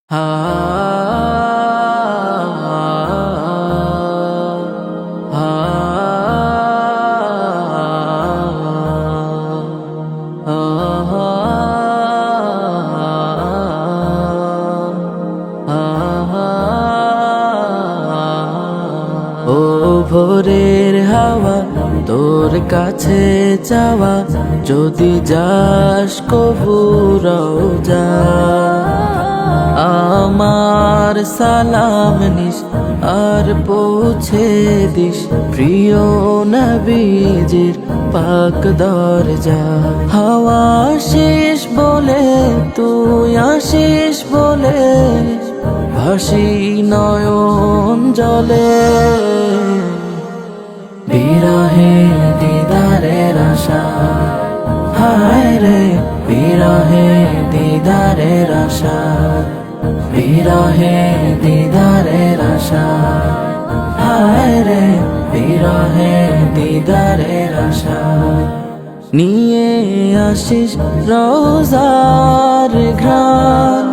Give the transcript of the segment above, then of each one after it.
হা হা ও ভোরের হাওয়া তোর কাছে যাওয়া যদি যাস কবু রওজা আমার সালাম নিস আর পৌঁছে দিস প্রিয় নবীজির পাক দরজা হাওয়া শেষ বলে তুই আসিস বলে ভাসি নয়ন জলে বিরহে দিদারের আশা হায় রে বিরহে দিদারের আশা বিরহে দিদারের আশা হায় রে বিরহে দিদারের আশা নিয়ে আসিস রোজার ঘ্রাণ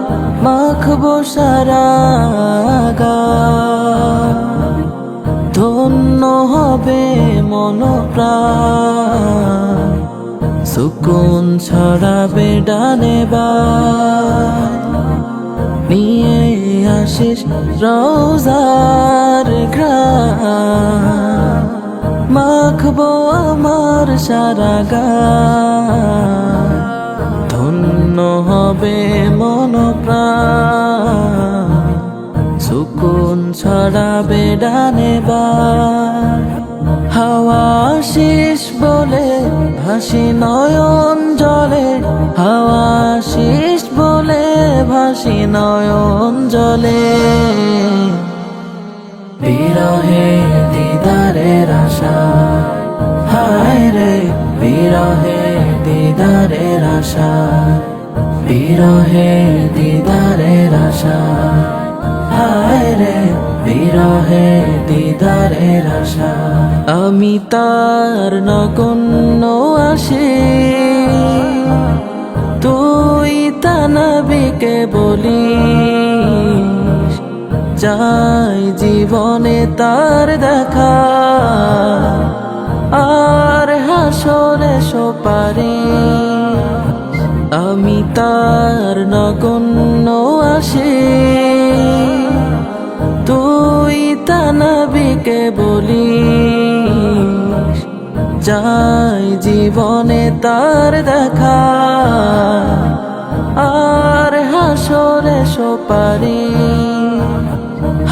মাখবো সারা গান ধন্য হবে মন প্রাণ সুকুন ছড়াবে ডানে বান নিয়ে আসিস রোজার ঘ্রাণ মাখবো আমার সারা গান ধন্য হবে মন প্রাণ সুকুন ছড়াবে ডানে বান হাওয়া শেষ বলে ভাসি নয়ন জলে হাওয়া শেষ বলে ভাসি নয়ন জলে বিরহে দিদারের আশা হায় রে বিরহে দিদারের আশা বিরহে দিদারের আশা হায় রে বিরহে দিদারের আশা আমি তার নগণ্য আসি তুই তা নবীকে বলিস চাই জীবনে তার দেখা আর হাসরে সোপারি আমি তার নগণ্য আসি তুই তা নবীকে বলিস চাই জীবনে তার দেখা আর হাসরে সোপারি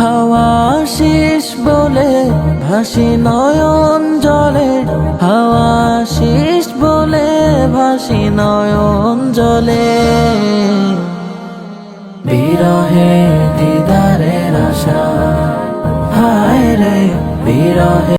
হাওয়া শেষ বলে ভাসি নয়ন জলে হাওয়া শেষ বলে ভাসি নয়ন জলে বিরহে দিদারের আশা হায় রে বিরহে